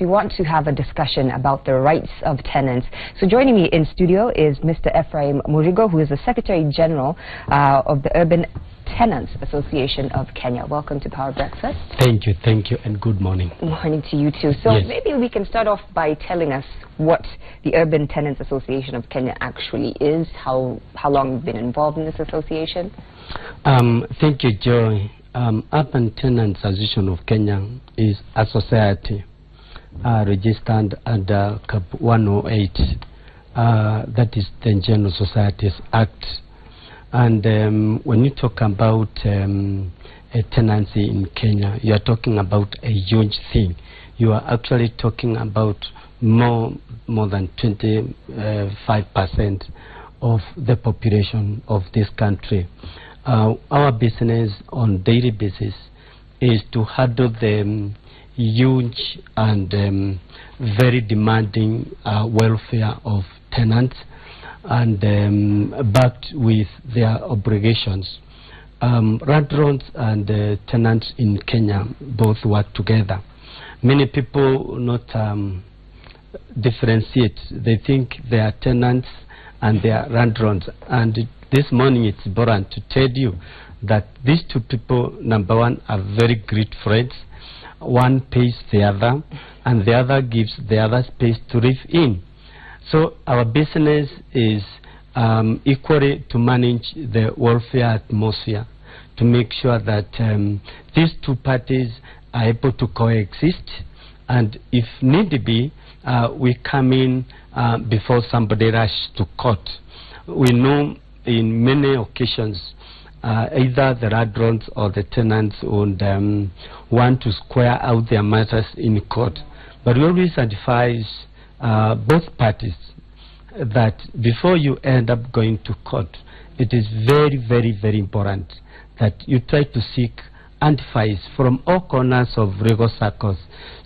We want to have a discussion about the rights of tenants. So joining me in studio is Mr. Ephraim Murigo, who is the Secretary General of the Urban Tenants Association of Kenya. Welcome to Power Breakfast. Thank you, and good morning. Good morning to you too. So yes. Maybe we can start off by telling us what the Urban Tenants Association of Kenya actually is, how long you've been involved in this association. Thank you, Joy. Urban Tenants Association of Kenya is a society registered under CAP 108, that is the General Societies Act. And when you talk about a tenancy in Kenya, you are talking about a huge thing. You are actually talking about more than 25% of the population of this country. Our business on daily basis is to handle the huge and very demanding welfare of tenants, and backed with their obligations. Landlords and tenants in Kenya both work together. Many people not differentiate. They think they are tenants and they are landlords. And this morning it's important to tell you that these two people, number one, are very great friends. One pays the other, and the other gives the other space to live in. So our business is equally to manage the welfare atmosphere, to make sure that these two parties are able to coexist, and if need be, we come in before somebody rushes to court. We know in many occasions either the landlords or the tenants would want to square out their matters in court, but we always advise both parties that before you end up going to court, it is very, very, very important that you try to seek advice from all corners of legal circles,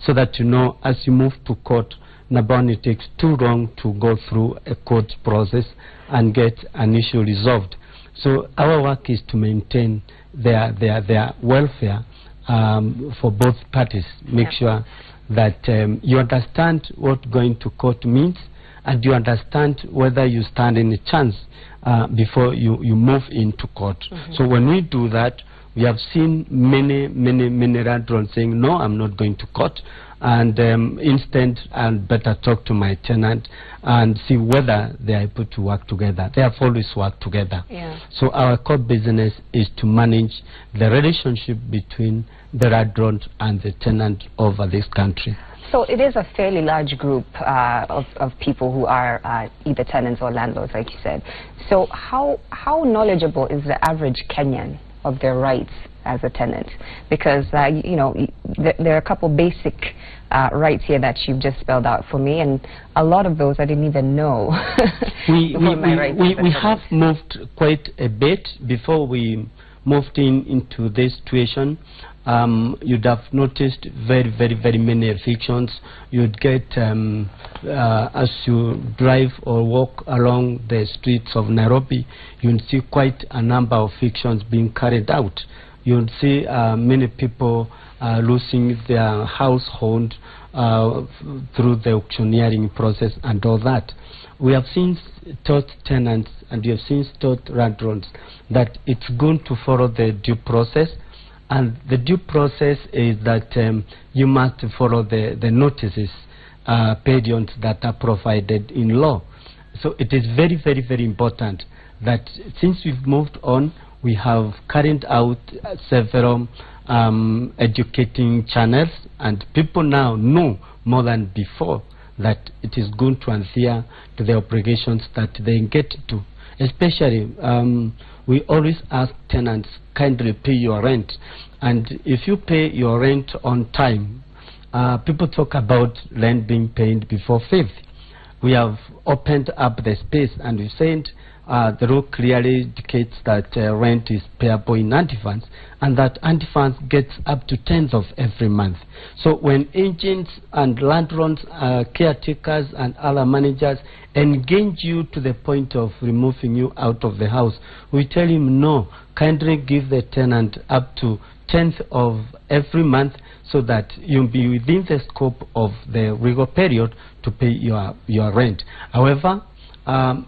so that you know as you move to court, number one, it takes too long to go through a court process and get an issue resolved. So our work is to maintain their welfare for both parties. Make sure that you understand what going to court means, and you understand whether you stand in a chance before you move into court. So when we do that, we have seen many landlords saying, no, I'm not going to court, and instead I'd better talk to my tenant and see whether they are able to work together. They have always worked together. So our core business is to manage the relationship between the landlord and the tenant over this country. So it is a fairly large group of people who are either tenants or landlords, like you said. So how knowledgeable is the average Kenyan of their rights as a tenant? Because you know, there are a couple basic rights here that you've just spelled out for me, and a lot of those I didn't even know. we have moved quite a bit before we moved into this situation. You'd have noticed very many evictions. You'd get as you drive or walk along the streets of Nairobi, you'd see quite a number of evictions being carried out. You'd see many people losing their household through the auctioneering process and all that. We have since taught tenants and we have since taught landlords that it's going to follow the due process. And the due process is that you must follow the notices, periods that are provided in law. So it is very important that since we've moved on, we have carried out several educating channels, and people now know more than before that it is going to adhere to the obligations that they get to. Especially, we always ask tenants, kindly pay your rent. And if you pay your rent on time, people talk about rent being paid before 5th. We have opened up the space, and we said the law clearly indicates that rent is payable in advance, and that advance gets up to 10th of every month. So when agents and landlords, caretakers and other managers engage you to the point of removing you out of the house, we tell him no, kindly give the tenant up to 10th of every month so that you'll be within the scope of the legal period to pay your rent. However,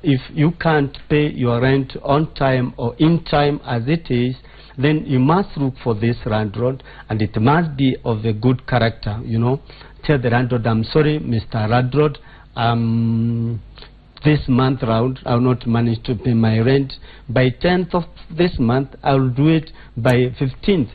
if you can't pay your rent on time or in time as it is, then you must look for this landlord, and it must be of a good character. You know, tell the landlord, I'm sorry, Mr. Landlord, this month round I will not manage to pay my rent. By 10th of this month I will do it by 15th.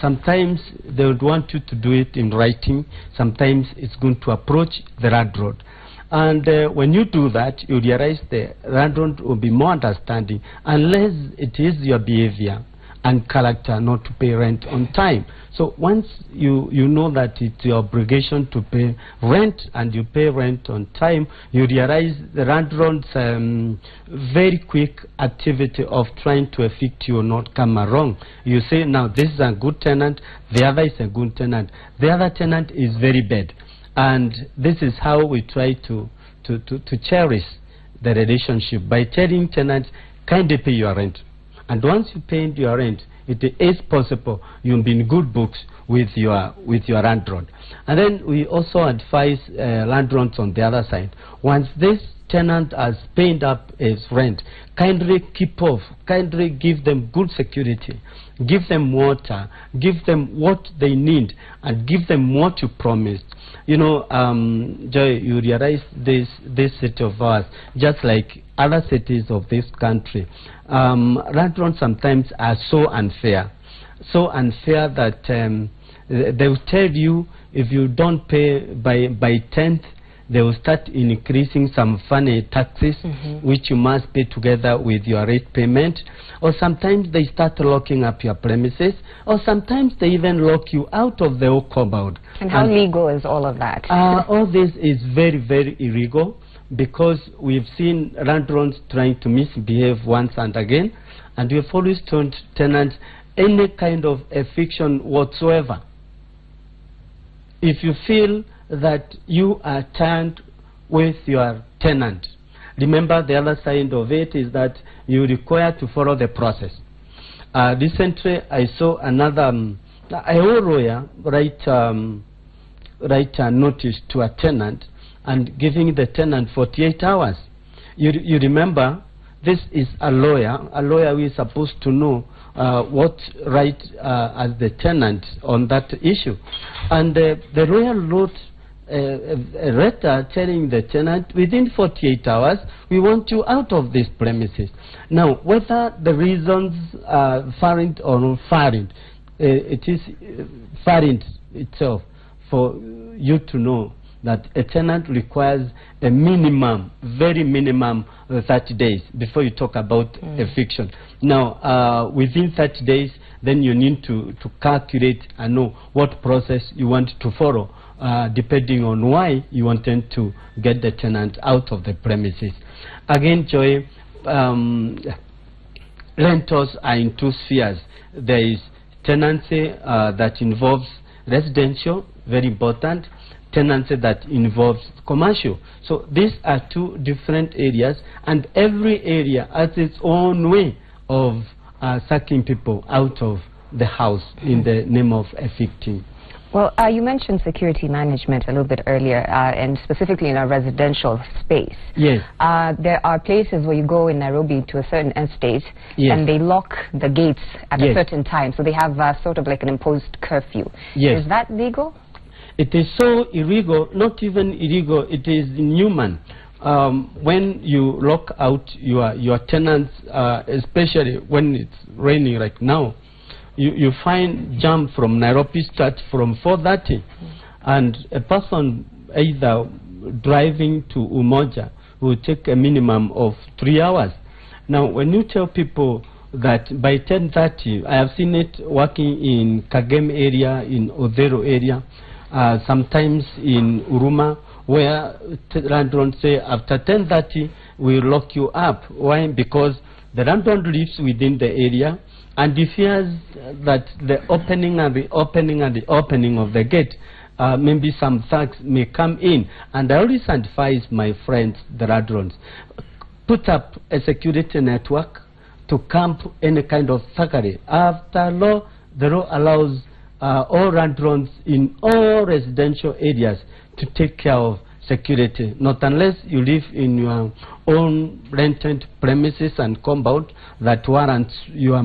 Sometimes they would want you to do it in writing. Sometimes it's going to approach the landlord. And when you do that, you realize the landlord will be more understanding, unless it is your behavior and character not to pay rent on time. So once you know that it's your obligation to pay rent and you pay rent on time, you realize the landlord's very quick activity of trying to evict you will not come along. You say, now this is a good tenant, the other is a good tenant, the other tenant is very bad. And this is how we try to cherish the relationship, by telling tenants, kindly pay your rent. And once you pay your rent, it is possible you'll be in good books with your landlord. And then we also advise landlords on the other side, once this tenant has paid up his rent, kindly keep off, kindly give them good security, give them water, give them what they need, and give them what you promised. You know, Joy, you realize this city of ours, just like other cities of this country, landlords sometimes are so unfair that they will tell you, if you don't pay by 10th, they will start increasing some funny taxes, which you must pay together with your rent payment. Or sometimes they start locking up your premises, or sometimes they even lock you out of the whole compound. And how legal is all of that? All this is very, very illegal, because we've seen landlords trying to misbehave once and again, and we've always told tenants, any kind of eviction whatsoever, if you feel that you are turned with your tenant, remember the other side of it is that you require to follow the process. Recently I saw another a lawyer write a notice to a tenant and giving the tenant 48 hours. You remember, this is a lawyer who is supposed to know what right as the tenant on that issue. And the lawyer wrote a letter telling the tenant, within 48 hours, we want you out of these premises. Now, whether the reasons are valid or not valid, it is valid itself for you to know that a tenant requires a minimum, very minimum, 30 days before you talk about eviction. Now, within 30 days, then you need to calculate and know what process you want to follow, depending on why you wanted to get the tenant out of the premises. Again, Joy, rentals are in two spheres. There is tenancy that involves residential, very important, tenancy that involves commercial. So these are two different areas, and every area has its own way of sucking people out of the house in the name of evicting. Well, you mentioned security management a little bit earlier, and specifically in a residential space. Yes. There are places where you go in Nairobi to a certain estate, yes, and they lock the gates at yes, a certain time, so they have sort of like an imposed curfew. Yes. Is that legal? It is so illegal, not even illegal, it is inhuman. When you lock out your tenants, especially when it's raining like now, you find jam from Nairobi starts from 4:30, and a person either driving to Umoja will take a minimum of 3 hours. Now, when you tell people that by 10:30, I have seen it working in Kagem area, in Odero area, sometimes in Uruma, where landlords say after 10:30 we lock you up. Why? Because the landlord lives within the area, and he fears that the opening and the opening and the opening of the gate, maybe some thugs may come in. And I always advise my friends, the landlords, put up a security network to camp any kind of thuggery. After law, the law allows all landlords in all residential areas to take care of security, not unless you live in your own rented premises and compound that warrants your